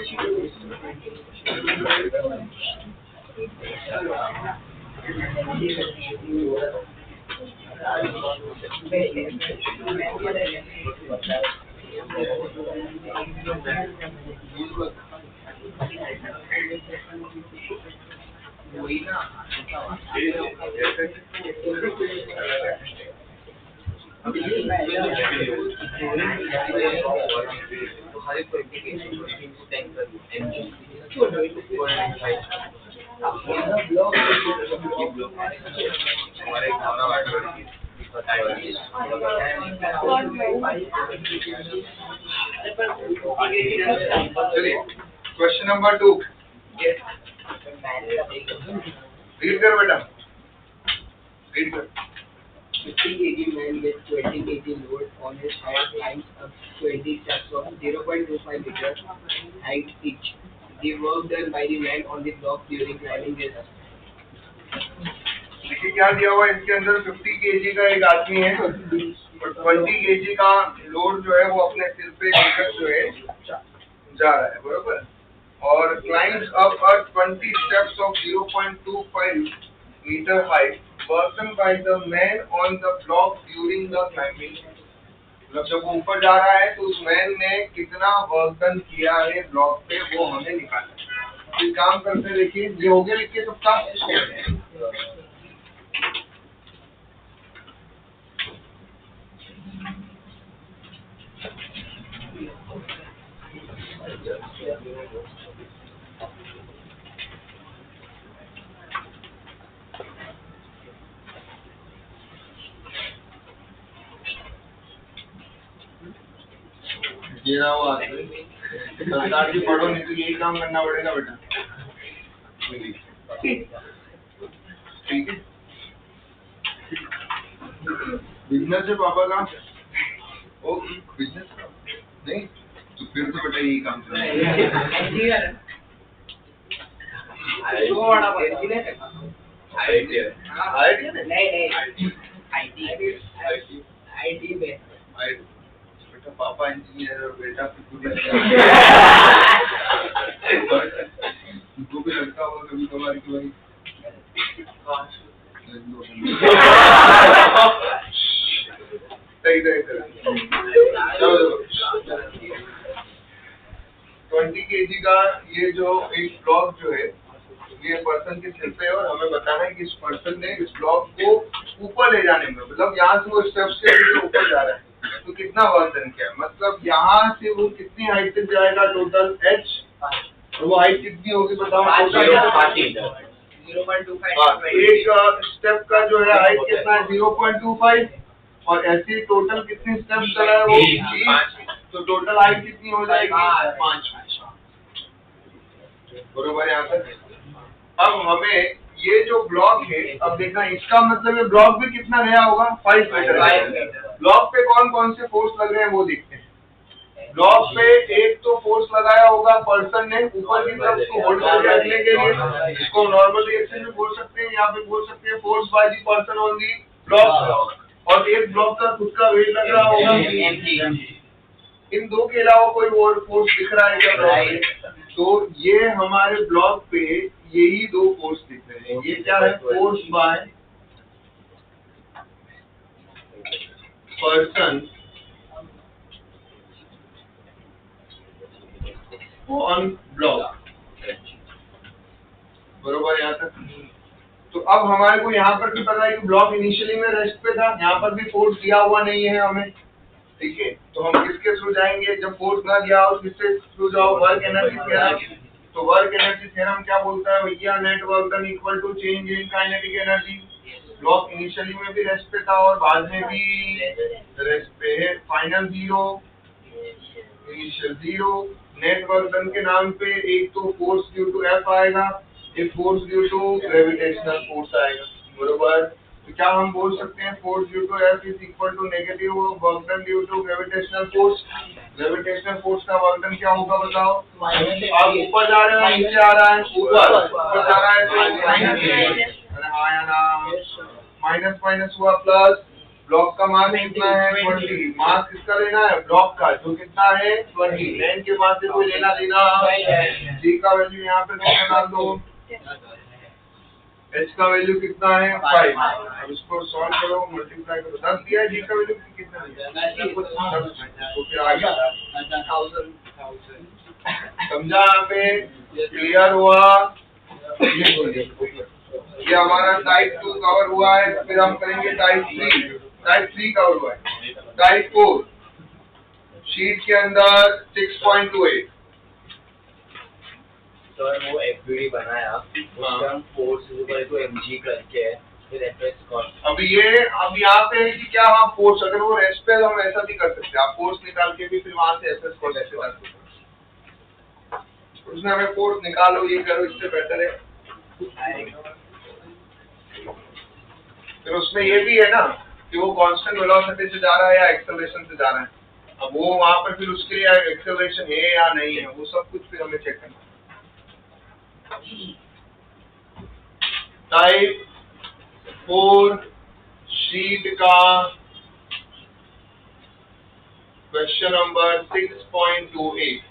चलिए question number 2 read कर बेटा, रीड कर। 50 kg man with 20 kg load on his head climbs up 20 steps of 0.25 meter height each. The work done by the man on the block during climbing is. देखिए क्या दिया हुआ है इसके अंदर। 50 केजी का एक आदमी है और 20 केजी का लोड जो है वो अपने सिर पे लेकर जो है जा रहा है, बरोबर। और climbs up 20 steps of 0.25 metre height work done by the man on the block during the climbing. मतलब जब वो ऊपर जा रहा है तो उस मैन ने कितना वर्क डन किया है ब्लॉक पे वो हमें निकालना है। तो काम करते देखिए, ये हो गया लिख के सबका। ये ना हुआ सरदार जी, पढ़ो नहीं तो यही काम करना पड़ेगा बेटा। ठीक है, बिजनेस है पापा का। ओ बिजनेस नहीं तो फिर तो बेटा यही काम करना है। बेटा पापा इंजीनियर और बेटा उनको भी लगता होगा कभी कभार की बारी। सही सही सही। 20 केजी का ये जो एक ब्लॉक जो है ये पर्सन के सिर पे है और हमें बताना है कि इस पर्सन ने इस ब्लॉक को ऊपर ले जाने में, मतलब यहाँ से वो स्टेप से ऊपर जा रहा है तो कितना वर्क डन किया। मतलब यहाँ से वो कितनी हाइट तक जाएगा टोटल h, और वो हाइट कितनी होगी बताओ। 0.25। एक स्टेप का जो है हाइट कितना है 0.25 और ऐसे टोटल कितनी स्टेप चला है वो 20, तो टोटल हाइट कितनी हो जाएगी 5, बरोबर यहाँ तक। अब हमें ये जो ब्लॉक है, अब देखना इसका मतलब ये ब्लॉक भी कितना गया होगा 5 मीटर। ब्लॉक पे कौन कौन से फोर्स लग रहे हैं वो देखते हैं। ब्लॉक पे एक तो फोर्स लगाया होगा पर्सन ने ऊपर की तरफ को होल्ड करके रखने के लिए, इसको नॉर्मल रिएक्शन में बोल सकते हैं, यहाँ पे बोल सकते हैं force by the person on the block. और एक ब्लॉक का खुद का वेट लग रहा होगा। इन दो के अलावा कोई और फोर्स दिख रहा है क्या ब्लॉक पे? तो ये हमारे ब्लॉक पे यही दो फोर्स दिख रहे हैं। ये क्या है? Force by person on block, बरोबर यहाँ तक। तो अब हमारे को यहाँ पर भी पता है कि ब्लॉक इनिशियली में रेस्ट पे था, यहाँ पर भी फोर्स दिया हुआ नहीं है हमें, ठीक है। तो हम किसके थ्रू जाएंगे? जब फोर्स ना दिया हो किससे थ्रू जाओ? Work energy theorem. तो वर्क एनर्जी थ्योरम क्या बोलता है भैया? Net work done equal to change in kinetic energy. Block initially में भी रेस्ट पे था और बाद में भी रेस्ट पे है। Final 0, initial 0। Net work done के नाम पे एक तो फोर्स ड्यू टू एफ आएगा, एक force due to gravitational force आएगा, बरोबर। तो क्या हम बोल सकते हैं force due to F is equal to negative work done due to gravitational force. Gravitational force का वर्क डन क्या होगा बताओ? आप ऊपर जा रहे हैं नीचे आ रहा है? ऊपर जा रहा है तो माइनस, अरे हाँ या ना, माइनस माइनस हुआ प्लस, ब्लॉक का मास कितना है 20, मास किसका लेना है ब्लॉक का जो कितना है 20, मैन के मास से कोई लेना देना, जी का वैल्यू यहाँ पे कितना डाल दो, एच का वैल्यू कितना है 5, अब इसको सॉल्व करो मल्टीप्लाई करो, 10 दिया है, जी का वैल्यू कितना दिया, तो फिर आ गया 1000, समझा यहाँ पे, क्लियर हुआ, ये हमारा टाइप 2 कवर हुआ है, फिर हम करेंगे टाइप 3 कवर हुआ है, टाइप 4 शीट के अंदर 6.28, सर वो एफबीडी बनाया उसका हम फोर्स को एमजी करके फिर एफएस कॉस्ट। अब यहाँ पे है कि क्या हाँ फोर्स, अगर वो रेस्ट पे हम ऐसा भी कर सकते हैं, आप फोर्स निकाल के भी फिर वहां से एफएस कॉस्ट ऐसे डाल सकते हैं, उसमें हमें फोर्स निकालो ये करो, इससे बेटर है। फिर उसमें ये भी है ना कि वो कांस्टेंट वेलोसिटी से जा रहा है या एक्सेलरेशन से जा रहा है, अब वो वहां पर फिर उसके लिए एक्सेलरेशन है या नहीं है, वो सब कुछ फिर हमें चेक करना। टाइप 4 शीट का क्वेश्चन नंबर 6.28,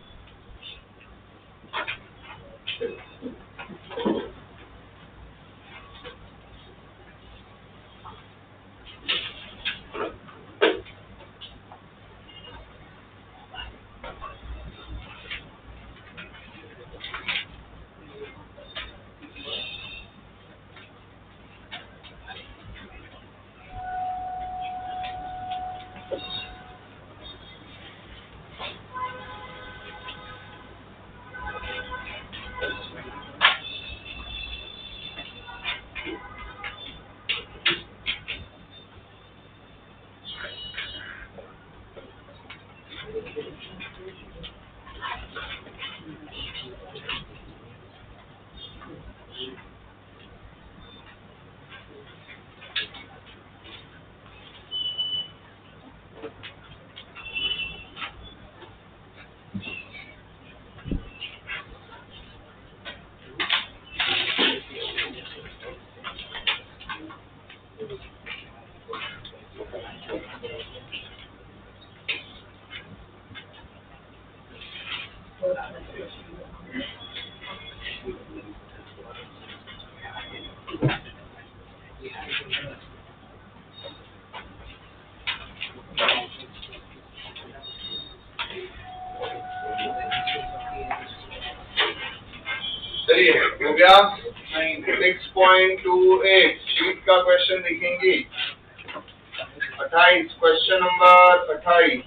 चलिए हो गया 6.28 शीट का क्वेश्चन देखेंगे 28, क्वेश्चन नंबर 28,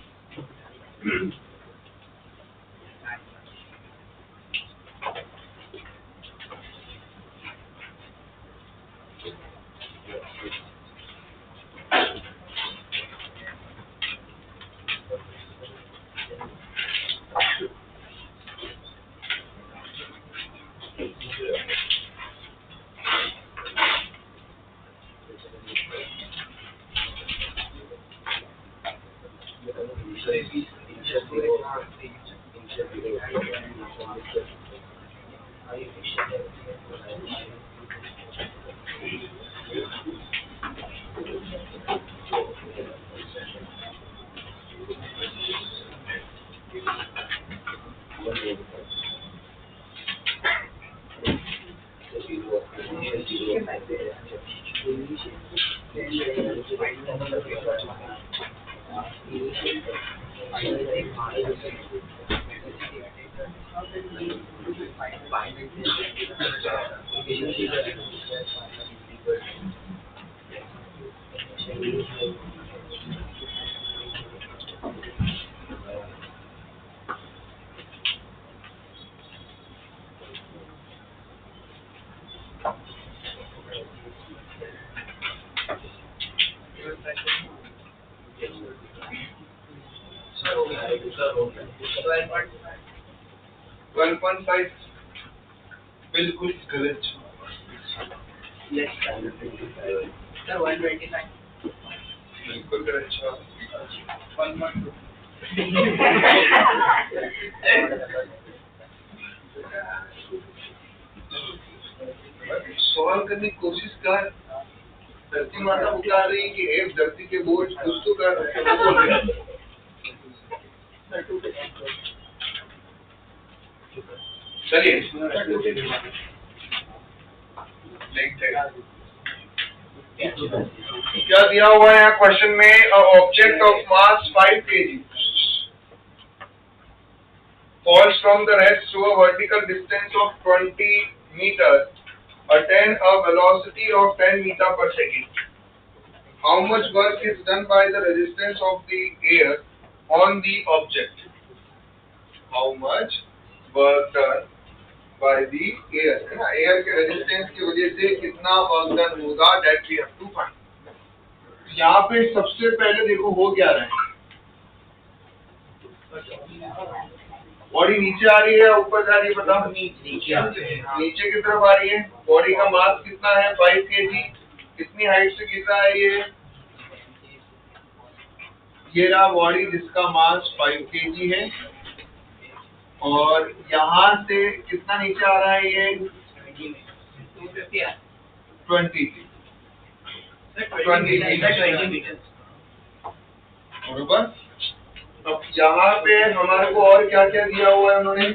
वन पॉइंट 5 बिल्कुल गलत, सर 125 बिल्कुल गलत जवाब, 1.2 सॉल्व करने की कोशिश कर, धरती माता बुला रही है कि एक धरती के बोझ कुछ तो कर रहे हैं, बोल रहे हैं। चलिए देखते हैं क्या दिया हुआ है यहाँ क्वेश्चन में। Object of mass 5 kg falls from the rest to a vertical distance of 20 meters, attain a velocity of 10 meter per second. How much work is done by the resistance of the air on the object? How much work done by the air? है ना, air के resistance की वजह से कितना work done होगा, that we have to find. यहाँ पे सबसे पहले देखो हो क्या रहा है, बॉडी नीचे आ रही है ऊपर जा रही है, बताओ नीचे की तरफ आ रही है। बॉडी का मास कितना है 5 kg, कितनी हाइट से गिर रहा है ये रहा बॉडी जिसका मास 5 kg है, और यहाँ से कितना नीचे आ रहा है ये 20 बरोबर। अब यहाँ पे हमारे को और क्या क्या दिया हुआ है उन्होंने,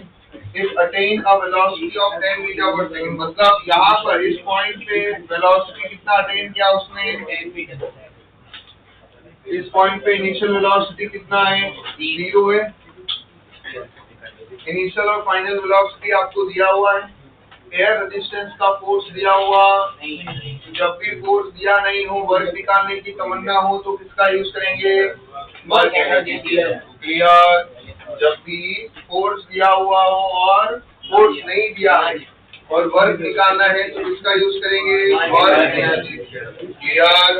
if attain a velocity of 10 metre पर सेकंड, मतलब यहाँ पर इस पॉइंट पे वेलोसिटी कितना अटेन किया उसने 10 मीटर। इस पॉइंट पे इनिशियल वेलोसिटी कितना है 0 है। इनिशियल और फाइनल वेलोसिटी आपको दिया हुआ है। एयर रेजिस्टेंस का फोर्स दिया हुआ, जब भी फोर्स दिया नहीं हो वर्क निकालने की तमन्ना हो तो किसका यूज करेंगे, वर्क एनर्जी। क्लियर। जब भी फोर्स दिया हुआ हो और फोर्स नहीं दिया है और वर्क निकालना है तो किसका यूज करेंगे, वर्क एनर्जी। क्लियर।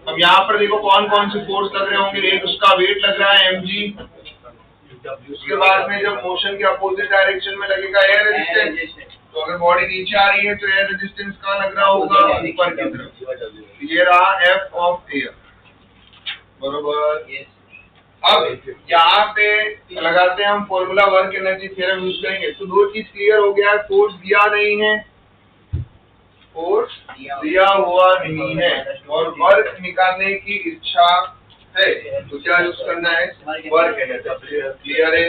अब यहाँ पर देखो कौन कौन से फोर्स लग रहे होंगे। एक उसका वेट लग रहा है mg, उसके बाद में जब मोशन के अपोजिट डायरेक्शन में लगेगा एयर रेजिस्टेंस, तो अगर बॉडी नीचे आ रही है तो एयर रेजिस्टेंस कहाँ लग रहा होगा, ऊपर की तरफ। ये रहा एफ ऑफ एयर, बरोबर। अब यहाँ पे लगाते हैं हम formula, work energy theorem use करेंगे। तो दो चीज क्लियर हो गया है, फोर्स दिया नहीं है, फोर्स दिया हुआ नहीं है और वर्क निकालने की इच्छा है, तो क्या यूज करना है, वर्क एनर्जी। क्लियर है।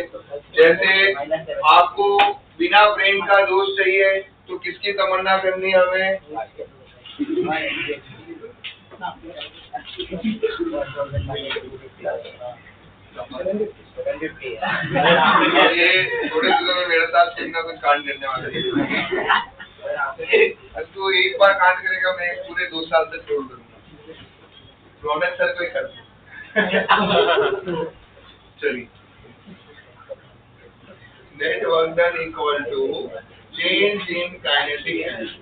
जैसे आपको बिना ब्रेन का जोश चाहिए तो किसकी तमन्ना करनी है हमें, ये थोड़े दिनों में मेरे साथ कुछ ना कुछ कांड करने वाला है। तो एक बार कांड करेगा मैं पूरे 2 साल तक छोड़ दूंगा। रौनक सर कोई कर चलिए, net work done equal to change in kinetic energy.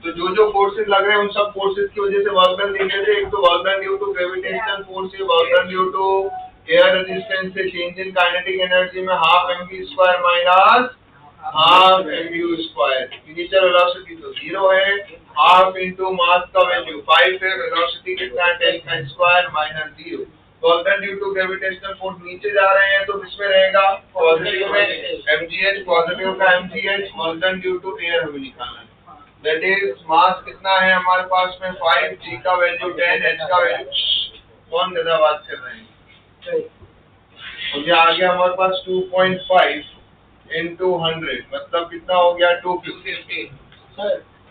तो जो फोर्सेस लग रहे हैं उन सब फोर्सेस की वजह से वर्क डन लिख रहे थे। एक तो work done due to gravitational force, work done due to air resistance से चेंज इन काइनेटिक एनर्जी में half mv² minus half mu square. Initial velocity तो 0 है, हाफ इंटू मास का वैल्यू 5 है, वेलोसिटी कितना है 10 का square minus 0। Work done due to gravitational force नीचे जा रहे हैं तो किसमें रहेगा, पॉजिटिव में mgh, पॉजिटिव का mgh। Work done due to air हमें निकालना है, दैट इज मास कितना है हमारे पास में 5, g का वैल्यू 10, h का वैल्यू, कौन ज्यादा बात कर रहे हैं, और ये आ गया हमारे पास 2.5 into 100, मतलब कितना हो गया 250।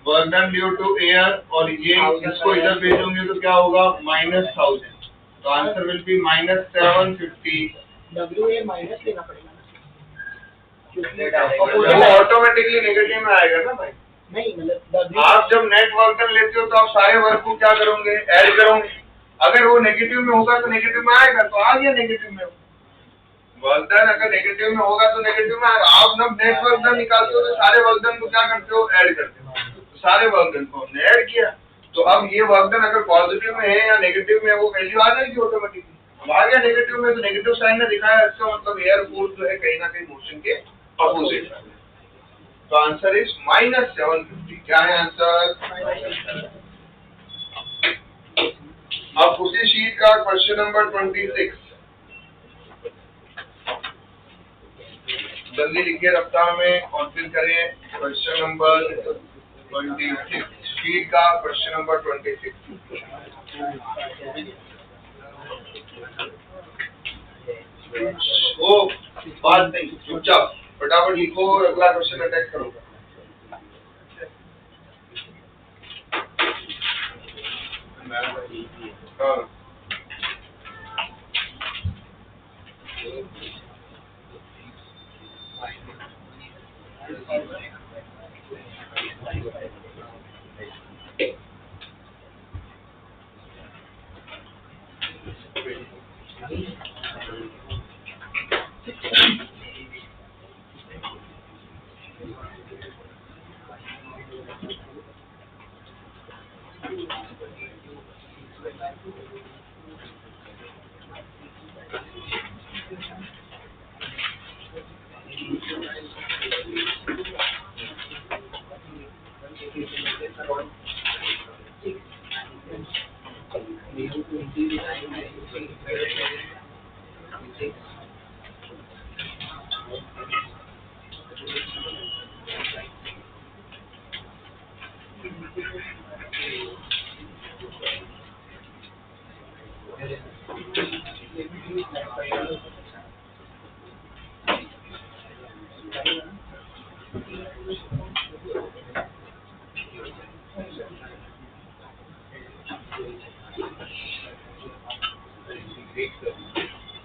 Work done due to air, और ये इसको इधर भेजोगे तो क्या होगा -1000, तो answer will be -750। WA minus लेना पड़ेगा वो ऑटोमेटिकली नेगेटिव में आएगा ना भाई। नहीं, मतलब आप जब नेट वर्क डन लेते हो तो आप सारे वर्क को क्या करोगे, ऐड करोगे। अगर वो नेगेटिव में होगा तो नेगेटिव में आएगा, तो आ गया नेगेटिव में। वर्क डन अगर नेगेटिव में होगा तो नेगेटिव में आएगा। आप जब नेट वर्क डन निकालते हो तो सारे वर्क डन को क्या करते हो, ऐड करते हो। तो सारे वर्क डन को हमने ऐड किया, तो अब ये वर्क डन अगर पॉजिटिव में है या नेगेटिव में, वो वैल्यू आ जाएगी ऑटोमेटिकली। अब आ गया नेगेटिव में तो नेगेटिव साइन ने दिखाया, इसका मतलब एयर फोर्स जो है कहीं ना कहीं मोशन के अपोजिट है। तो आंसर इज -750। क्या है आंसर। अब उसी शीट का क्वेश्चन नंबर 26। जल्दी लिखिए सप्ताह में और फिर करें क्वेश्चन नंबर 26 स्पीड का क्वेश्चन नंबर 26। ओ बात नहीं, चुपचाप फटाफट लिखो और अगला क्वेश्चन अटैक करो।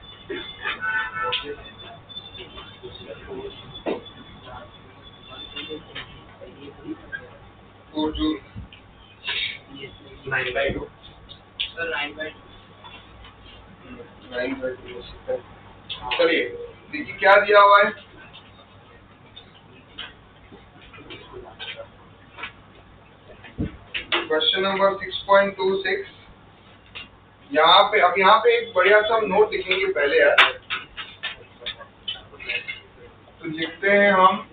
हाँ तो जो 9/2 सर 9/2 9/2 हो सकता है। चलिए देखिए क्या दिया हुआ है। क्वेश्चन नंबर 6.26 यहाँ पे, अब यहाँ पे एक बढ़िया सा नोट लिखेंगे पहले यार। तो लिखते हैं हम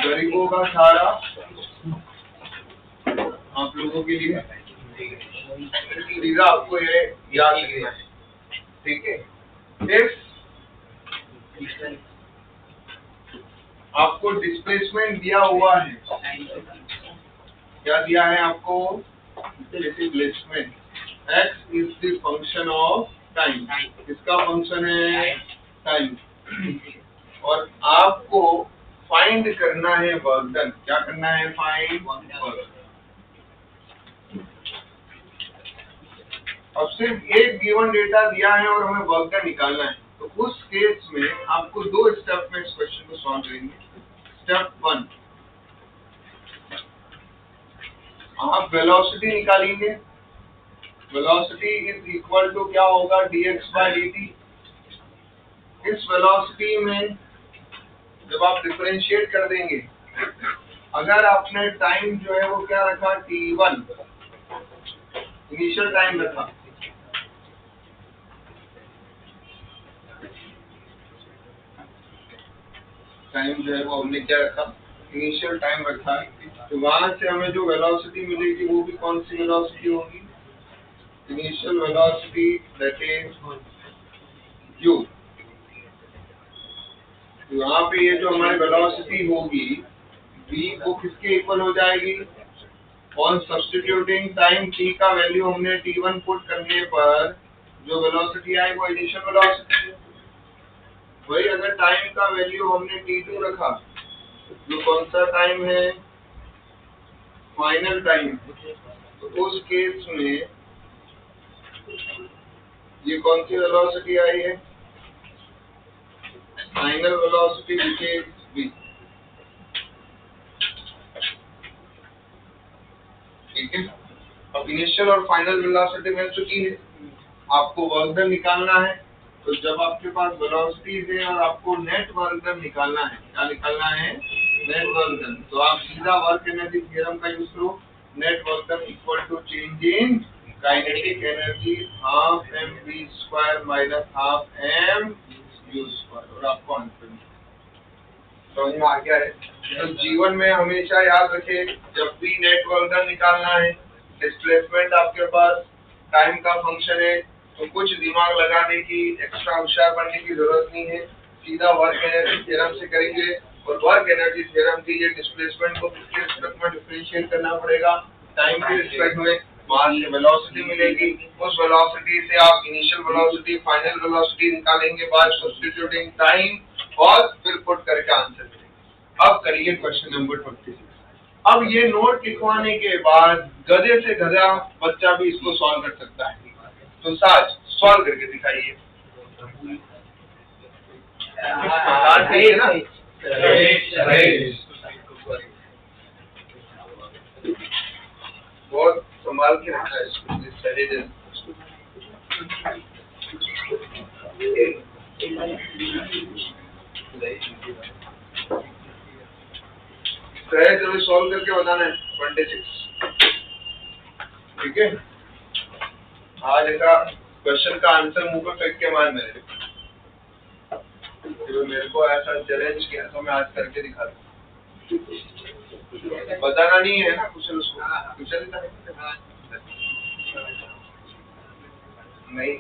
गरीबों का सहारा आप लोगों के लिए, सीधा आपको ये याद रखना है, ठीक है। इफ आपको डिस्प्लेसमेंट दिया हुआ है, क्या दिया है आपको? Displacement x is the function of time, इसका फंक्शन है टाइम, और आपको फाइंड करना है वर्क डन। क्या करना है? Find work. अब सिर्फ एक गिवन डेटा दिया है और हमें वर्क डन निकालना है, तो उस केस में आपको दो स्टेप में इस क्वेश्चन को सॉल्व करेंगे। स्टेप 1, आप वेलोसिटी निकालेंगे। वेलोसिटी इज इक्वल टू क्या होगा? dx/dt। इस वेलोसिटी में जब आप डिफरेंशिएट कर देंगे, अगर आपने टाइम जो है वो क्या रखा? t1 इनिशियल टाइम रखा, टाइम जो है वो हमने क्या रखा? इनिशियल टाइम रखा है, तो वहां से हमें जो वेलोसिटी मिलेगी वो भी कौन सी वेलोसिटी होगी? Initial velocity, that is u। तो यहाँ पे ये जो हमारी वेलोसिटी होगी v वो किसके इक्वल हो जाएगी? ऑन सब्स्टिट्यूटिंग टाइम t का वैल्यू हमने t1 पुट करने पर जो वेलोसिटी आई वो इनिशियल वेलोसिटी है। वही अगर टाइम का वैल्यू हमने t2 रखा, जो कौन सा टाइम है? Final time. तो उस केस में ये कौन सी वेलोसिटी आई है? Final velocity which is v। ठीक है, अब इनिशियल और फाइनल वेलोसिटी मिल चुकी है, आपको वर्क डन निकालना है। तो जब आपके पास वेलोसिटीज है और आपको नेट वर्क डन निकालना है, क्या निकालना है? Net work done. तो आप सीधा वर्क एनर्जी थ्योरम का यूज करो। Net work done equal to change in kinetic energy half mv² minus half mu², और आपको आंसर समझ में आ गया है। तो जीवन में हमेशा याद रखें, जब भी नेट वर्क डन निकालना है, डिस्प्लेसमेंट आपके पास टाइम का फंक्शन है, तो कुछ दिमाग लगाने की, एक्स्ट्रा होशियार बनने की जरूरत नहीं है। सीधा वर्क एनर्जी थ्योरम से करेंगे और वर्क एनर्जी थ्योरम के ये डिस्प्लेसमेंट को किसके रिस्पेक्ट में डिफरेंशिएट करना पड़ेगा, टाइम के रिस्पेक्ट में। वहां से वेलोसिटी मिलेगी, उस वेलोसिटी से आप इनिशियल वेलोसिटी फाइनल वेलोसिटी निकालेंगे बाय सब्स्टिट्यूटिंग टाइम और फिर पुट करके आंसर करेंगे। अब करिए क्वेश्चन नंबर 26। अब ये नोट लिखवाने के बाद गधे से गधा बच्चा भी इसको सॉल्व कर सकता है। तो साज सॉल्व करके दिखाइए। ठीक है ना? बहुत संभाल के रखा है इसको। सहज अभी सॉल्व करके बताना है 26। ठीक है, आज का क्वेश्चन का आंसर मुंह पे फेंक के मान मेरे को ऐसा चैलेंज किया तो मैं आज करके दिखा दूं। बताना नहीं है ना कुशल उसको, कुशल नहीं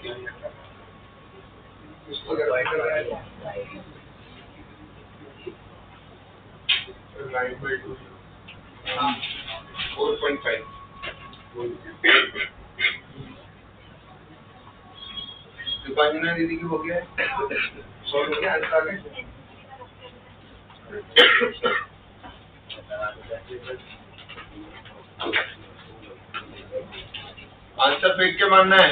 उसको राइट बाय 2 4.5 दीपांजना दीदी की हो गया है, सॉल्व हो गया आंसर आगे। आंसर फेंक के मानना है।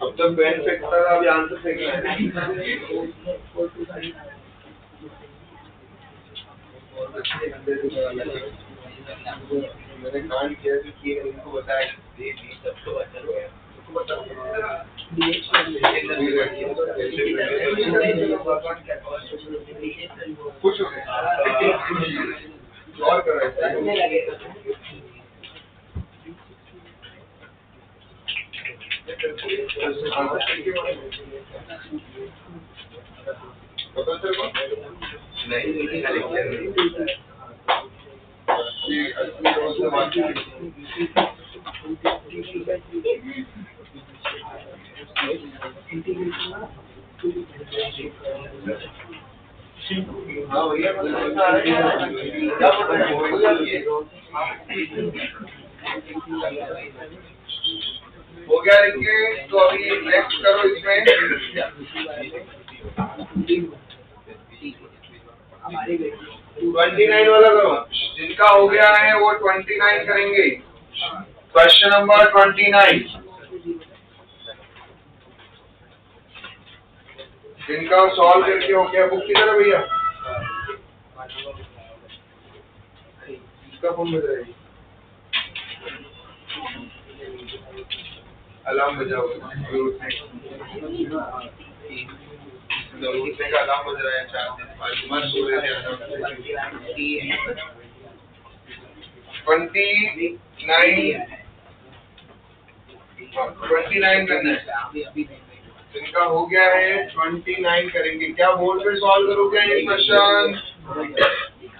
अब तक पेन फेंकता था, अभी आंसर फेंकना है। मैंने कांड किया कि इनको बताया सबको कुछ और कर रहे हाँ भैया हो गया लिखिए। तो अभी नेक्स्ट करो इसमें 29 वाला करो। जिनका हो गया है वो 29 करेंगे। क्वेश्चन नंबर 29 जिनका सॉल्व करके हो गया बुक किधर है भैया? इसका फोन बज रहा है, अलार्म बजा हुआ है, उठने का अलार्म बज रहा है 4 दिन 5 मन सो रहे थे। 29 करना है। जिनका हो गया है 29 करेंगे। क्या बोर्ड पे सॉल्व करोगे ये क्वेश्चन?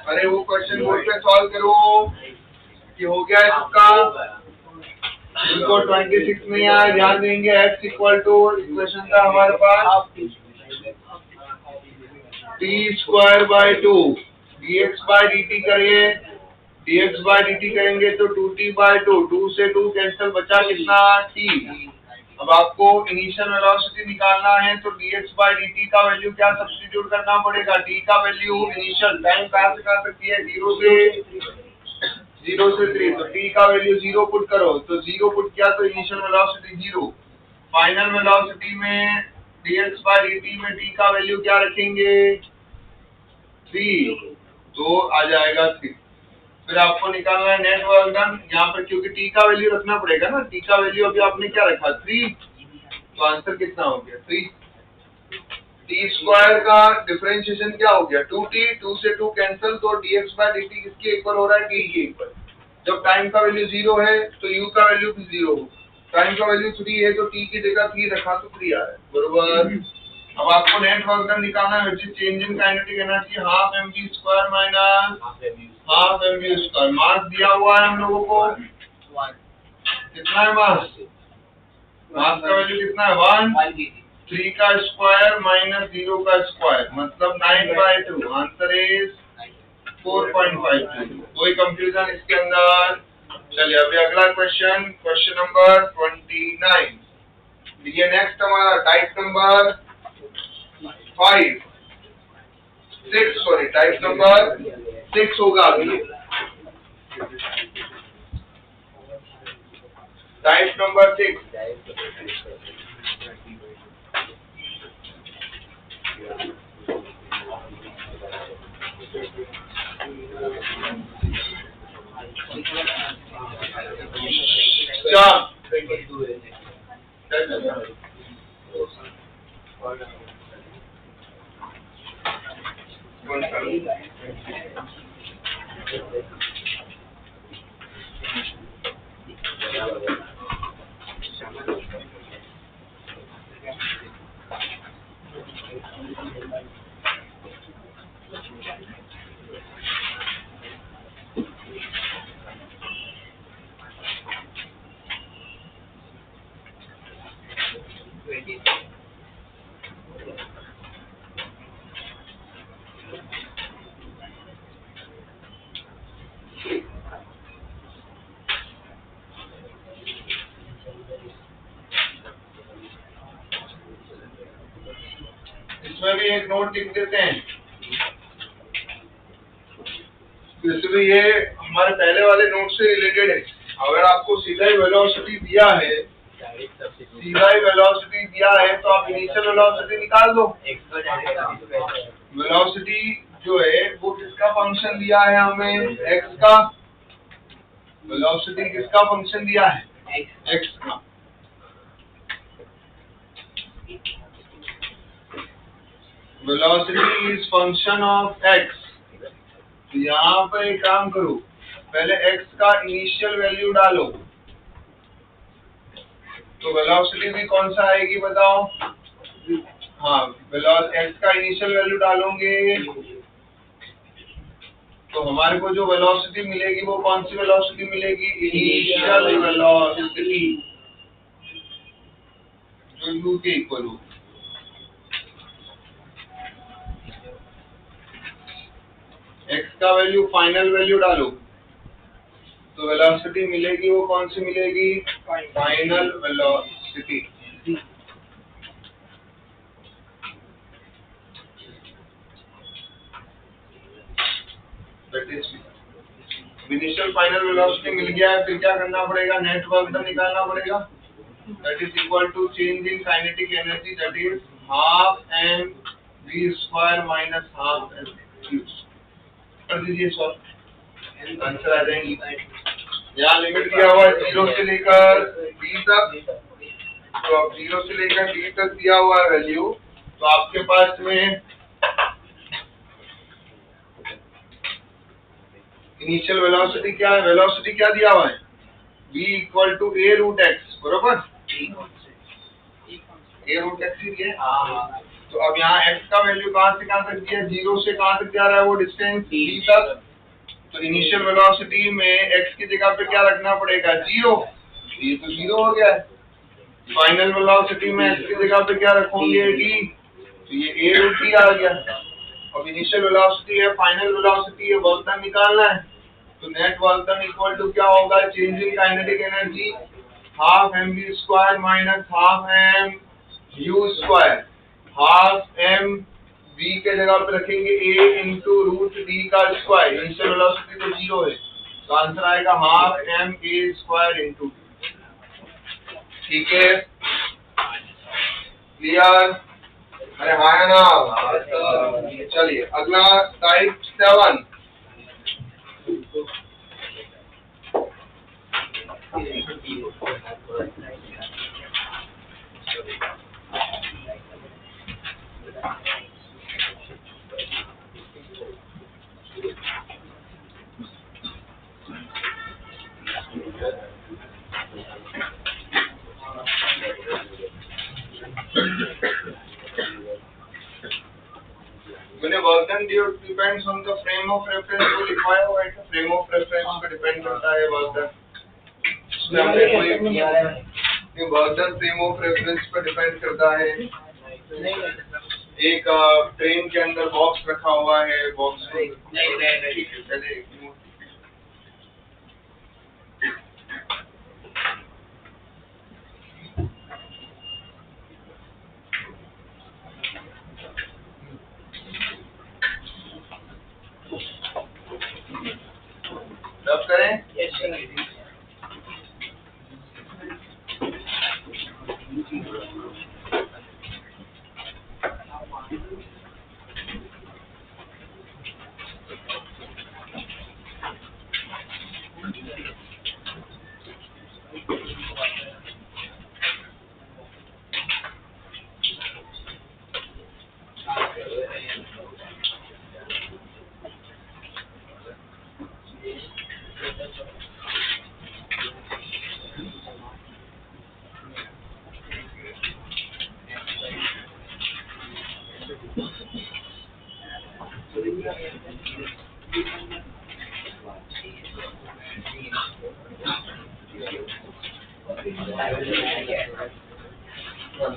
अरे वो क्वेश्चन बोर्ड पे सॉल्व करो कि हो गया है सबका। इनको 26 में यार ध्यान देंगे। x इक्वल टू इक्वेशन था हमारे पास t²/2 dx/dt करिए। dx/dt करेंगे तो 2t/2 2 से 2 कैंसिल, बचा कितना t। अब आपको इनिशियल वेलोसिटी निकालना है तो dx/dt का वैल्यू क्या सब्स्टिट्यूट करना पड़ेगा? t का वैल्यू इनिशियल टाइम कहाँ से कहाँ तक है? 0 से 3। तो t का वैल्यू 0 पुट करो। तो 0 पुट किया तो इनिशियल वेलोसिटी 0। फाइनल वेलोसिटी में dx/dt में t का वैल्यू क्या रखेंगे? 3। तो आ जाएगा 3। फिर आपको निकालना है नेट वर्क डन। यहाँ पर क्योंकि t का वैल्यू रखना पड़ेगा ना, t का वैल्यू अभी आपने क्या रखा? 3। तो आंसर कितना हो गया? 3। t² का डिफरेंशिएशन क्या हो गया? 2t। 2 से 2 कैंसिल, तो dx/dt किसके इक्वल हो रहा है? t के इक्वल। जब टाइम का वैल्यू 0 है तो u का वैल्यू भी 0 हो। टाइम का वैल्यू 3 है तो t की जगह 3 रखा तो 3 आ रहा है, बरोबर। अब आपको नेट वर्क डन निकालना है, which is change in kinetic energy half mv² minus half mv²। मास दिया हुआ है हम लोगों को, कितना है मास? मास का वैल्यू कितना है 1 1 kg 3 का स्क्वायर माइनस 0 का स्क्वायर मतलब 9/2 आंसर इज 4.52। कोई कंफ्यूजन इसके अंदर? चलिए अभी अगला क्वेश्चन नंबर 29। ये नेक्स्ट हमारा टाइप नंबर 6 होगा अभी। टाइप नंबर 6 इसमें भी एक नोट लिख देते हैं। इसलिए ये हमारे पहले वाले नोट से रिलेटेड है। अगर आपको सीधा ही वेलोसिटी दिया है तो आप इनिशियल वेलोसिटी निकाल दो। वेलोसिटी जो है वो किसका फंक्शन दिया है हमें? x का। वेलोसिटी किसका फंक्शन दिया है? x का। Velocity is function of x। तो यहाँ पे एक काम करो, पहले x का इनिशियल वैल्यू डालो। तो वेलोसिटी भी कौन सा आएगी बताओ? हाँ, x का इनिशियल वैल्यू डालोगे तो हमारे को जो वेलोसिटी मिलेगी वो कौन सी वेलोसिटी मिलेगी? इनिशियल वेलोसिटी जो u के इक्वल हो। x का वैल्यू फाइनल वैल्यू डालो तो वेलोसिटी मिलेगी वो कौन सी मिलेगी? Final velocity. Initial final velocity मिल गया है, फिर क्या करना पड़ेगा? नेट वर्क डन निकालना पड़ेगा। That is equal to change in kinetic energy, that is half mv² minus half m3। कर दीजिए सॉल्व, आंसर आ जाएंगी। यहाँ लिमिट दिया हुआ है 0 से लेकर b तक। तो अब 0 से लेकर d तक दिया हुआ है वैल्यू। तो आपके पास में इनिशियल वेलोसिटी क्या है? वेलोसिटी क्या दिया हुआ है? v equal to a root x, बरोबर? a रूट x ही है। तो अब यहाँ x का वैल्यू कहाँ से कहाँ तक दिया? 0 से कहाँ तक जा रहा है वो डिस्टेंस? b तक। तो इनिशियल वेलोसिटी में x की जगह पे क्या रखना पड़ेगा? 0। ये तो 0 हो गया है। फाइनल वेलोसिटी में x की जगह पे क्या रखोगे? d। तो ये a रूट d आ गया। अब इनिशियल वेलोसिटी है, फाइनल वेलोसिटी है, वर्क डन निकालना है। तो net work done equal to क्या होगा? Change in kinetic energy half mv² minus half mu²। Half m v के जगह पे रखेंगे a इंटू रूट d का स्क्वायर। इनिशियल वेलोसिटी तो 0 है, तो आंसर आएगा हाफ ma² इंटू। ठीक है, क्लियर? अरे हाँ या ना? चलिए अगला टाइप 7। मैंने work done depends on the frame of reference को लिखवाया हुआ है। फ्रेम ऑफ रेफरेंस पे डिपेंड करता है वर्क डन। हमने कोई कि work done frame of reference पर डिपेंड करता है। एक ट्रेन के अंदर बॉक्स रखा हुआ है, बॉक्स नहीं। ठीक है, पहले एक नोट रब करें।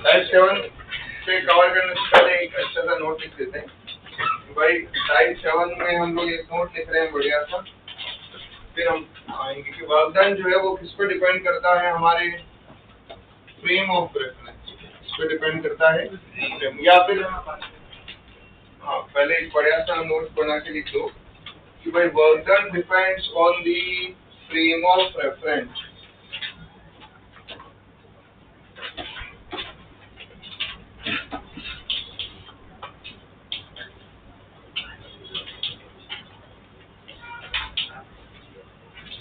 टाइप 7 से कवर करने से पहले एक अच्छा सा नोट लिख देते हैं भाई। टाइप 7 में हम लोग एक नोट लिख रहे हैं बढ़िया सा, फिर हम आएंगे कि वर्क डन जो है वो किस पर डिपेंड करता है, हमारे फ्रेम ऑफ रेफरेंस इस पर डिपेंड करता है। या फिर हाँ, पहले एक बढ़िया सा नोट बना के लिख दो कि भाई work done depends on the frame of reference.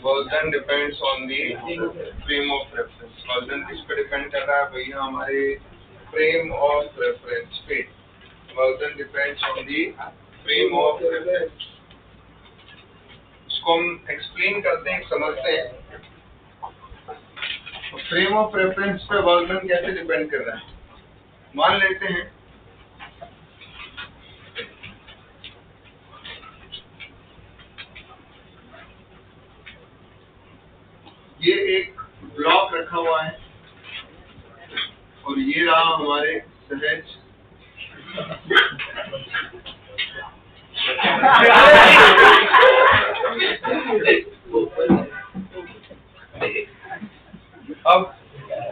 Work done depends on the frame of reference. Work done किस पे डिपेंड कर रहा है भैया, हमारे फ्रेम ऑफ रेफरेंस पे। Work done depends on the frame of reference. इसको हम एक्सप्लेन करते हैं, समझते हैं। फ्रेम ऑफ रेफरेंस पे वर्क डन कैसे डिपेंड कर रहा है, मान लेते हैं ये एक ब्लॉक रखा हुआ है और ये रहा हमारे सहज अब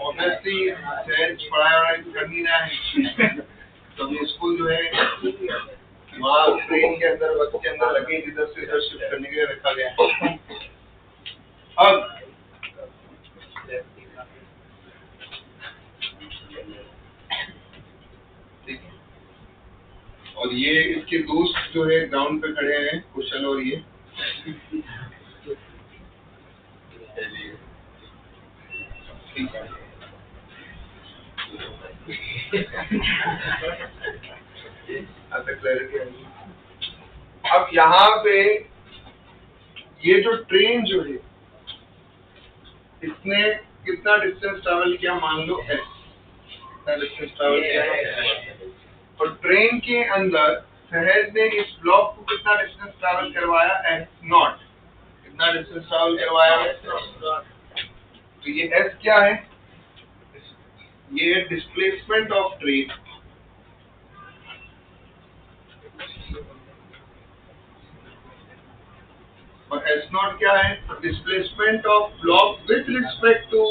ऑब्वियसली सहज पढ़ाई कर नहीं रहा है, तो इसको जो है वहाँ ट्रेन के अंदर, बस के अंदर लगे इधर से इधर शिफ्ट करने के लिए रखा गया है। अब और ये इसके दोस्त जो है ग्राउंड पे खड़े हैं, कुशल और ये। ठीक है, क्लैरिटी है। अब यहाँ पे ये जो ट्रेन जो है इसने कितना डिस्टेंस ट्रैवल किया, मान लो s, कितना डिस्टेंस ट्रैवल किया, और ट्रेन के अंदर सहज ने इस ब्लॉक को कितना डिस्टेंस ट्रैवल करवाया, s नॉट। कितना डिस्टेंस ट्रैवल करवाया, तो ये s क्या है, ये डिस्प्लेसमेंट ऑफ ट्रेन। और एस नॉट क्या है, displacement of block with respect to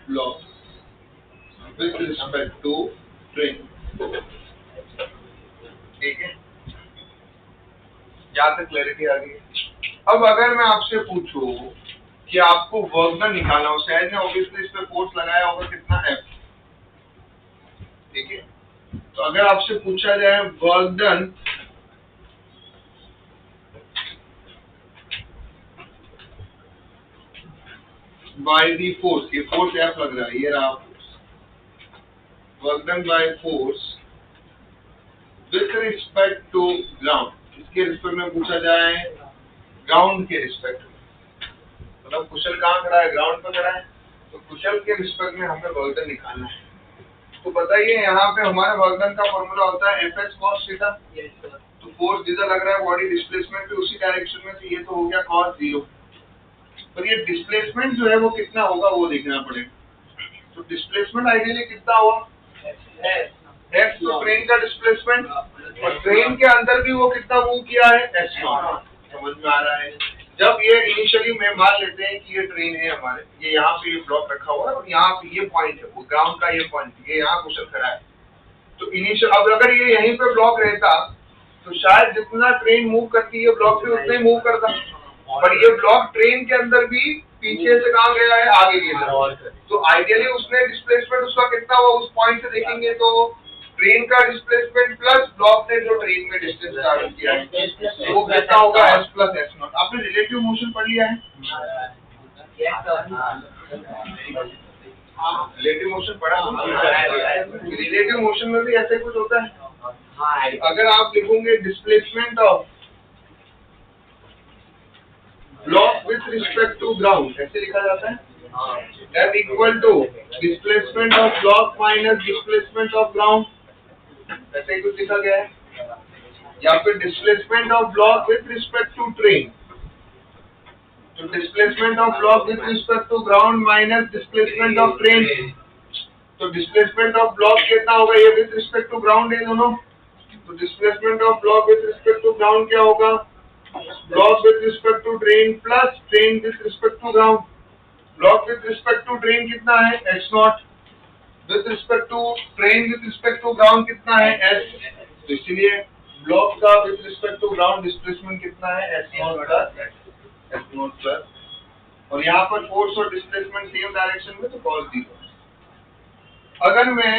block with respect to train. ठीक है, यहाँ तक क्लैरिटी आ गई। अब अगर मैं आपसे पूछूं कि आपको वर्क डन निकालना हो, शायद ने ऑब्वियसली इस पे फोर्स लगाया होगा कितना F, ठीक है। तो अगर आपसे पूछा जाए work done by the force, ये फोर्स F लग रहा है, ये रहा force, work done by force with respect to ground, इसके रिस्पेक्ट में पूछा जाए ग्राउंड के रिस्पेक्ट में, मतलब कुशल कहाँ खड़ा है, ग्राउंड पर खड़ा है, तो कुशल के रिस्पेक्ट में हमें वर्क डन निकालना है। तो बताइए यहाँ पे हमारे वर्क डन का फॉर्मूला होता है Fs cos थीटा। तो फोर्स जिधर लग रहा है बॉडी डिस्प्लेसमेंट भी उसी डायरेक्शन में, तो ये तो हो गया cos 0। तो ये डिस्प्लेसमेंट जो है वो कितना होगा वो देखना पड़ेगा। तो डिस्प्लेसमेंट आइडियली कितना हुआ, एक्स, तो ट्रेन का डिस्प्लेसमेंट, और ट्रेन के अंदर भी वो कितना मूव किया है, एस नॉट। समझ में आ रहा है। जब ये इनिशियली में मान लेते हैं कि ये ट्रेन है हमारे, ये यहाँ पे ये ब्लॉक रखा हुआ है और यहाँ पे ये पॉइंट है, वो ग्राउंड का ये पॉइंट, ये यहाँ कुशल खड़ा है। तो इनिशियल, अब अगर ये यहीं पे ब्लॉक रहता तो शायद जितना ट्रेन मूव करती है ब्लॉक भी उतना ही मूव करता, पर ये ब्लॉक ट्रेन के अंदर भी पीछे से कहाँ गया है, आगे गया। तो आइडियली उसने डिस्प्लेसमेंट उसका कितना हुआ, उस पॉइंट से देखेंगे तो ट्रेन का डिस्प्लेसमेंट प्लस ब्लॉक ने जो ट्रेन में डिस्टेंस ट्रैवल किया है वो कितना होगा, एस प्लस एस नॉट। आपने रिलेटिव मोशन पढ़ लिया है, रिलेटिव मोशन पढ़ा है। रिलेटिव मोशन में भी ऐसे कुछ होता है। अगर आप लिखोगे displacement of block with respect to ground, ऐसे लिखा जाता है, F equal to displacement of block minus displacement of ground, ऐसे ही कुछ लिखा गया है। या फिर displacement of block with respect to train, तो displacement of block with respect to ground minus displacement of train, तो डिस्प्लेसमेंट ऑफ ब्लॉक कितना होगा, ये विथ रिस्पेक्ट टू ग्राउंड है दोनों, तो displacement of block with respect to ground क्या होगा, block with respect to train plus train with respect to ground. Block with respect to train कितना है, S naught, with respect to train with respect to ground कितना है, S. तो इसलिए block का with respect to ground displacement कितना है, S not plus, और यहाँ पर फोर्स और डिस्प्लेसमेंट सेम डायरेक्शन में, तो कॉस 0। अगर मैं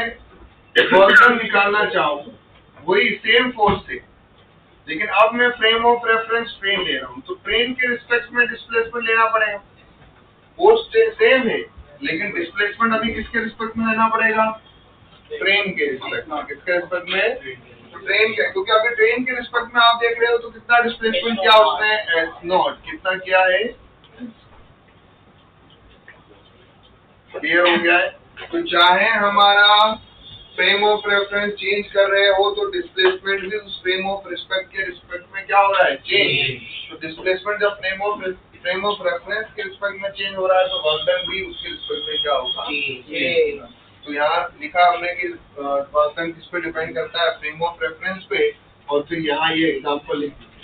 वर्क निकालना चाहूँ वही सेम फोर्स से, लेकिन अब मैं फ्रेम ऑफ रेफरेंस ट्रेन ले रहा हूँ, तो ट्रेन के रिस्पेक्ट में डिस्प्लेसमेंट लेना पड़ेगा। फोर्स सेम है लेकिन डिस्प्लेसमेंट अभी किसके रिस्पेक्ट में लेना पड़ेगा, ट्रेन के रिस्पेक्ट में। किसके रिस्पेक्ट में, तो ट्रेन के, क्योंकि अभी ट्रेन के रिस्पेक्ट में आप देख रहे हो तो कितना डिस्प्लेसमेंट किया उसने, एस नॉट, कितना किया है, क्लियर हो गया है। तो चाहे हमारा फ्रेम ऑफ रेफरेंस चेंज कर रहे हो तो डिस्प्लेसमेंट भी उस फ्रेम ऑफ रिस्पेक्ट के रिस्पेक्ट में क्या हो रहा है, चेंज। तो डिस्प्लेसमेंट जब फ्रेम ऑफ रेफरेंस के रिस्पेक्ट में चेंज हो रहा है तो वर्क डन भी उसके रिस्पेक्ट में क्या होगा। तो यहाँ लिखा हमने कि वर्क डन किस पे डिपेंड करता है, फ्रेम ऑफ रेफरेंस पे, और फिर यहाँ ये एग्जांपल लिख दीजिए।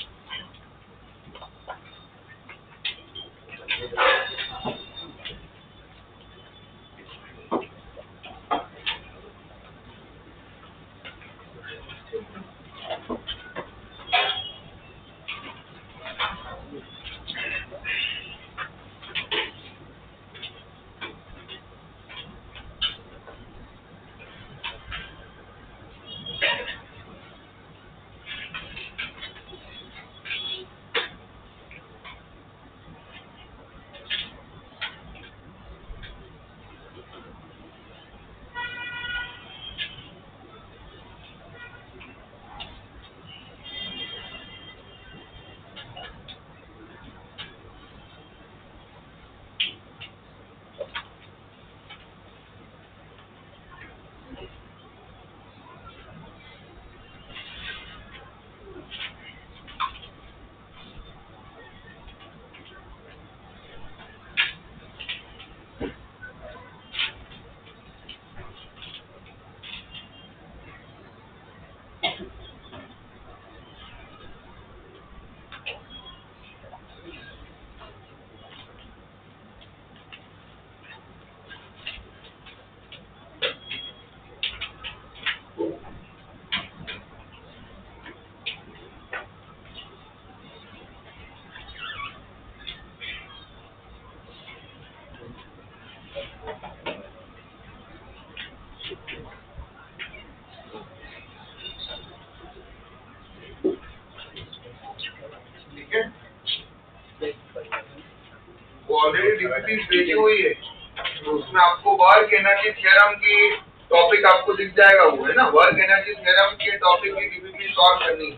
ऑलरेडी डीपीपी भेजी हुई है, तो उसमें आपको वर्क एनर्जी थ्योरम की टॉपिक आपको दिख जाएगा, वो है ना, वर्क एनर्जी थ्योरम के टॉपिक की डीपीपी सॉल्व करनी है,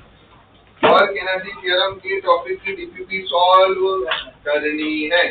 वर्क एनर्जी थ्योरम की टॉपिक की डीपीपी सॉल्व करनी है।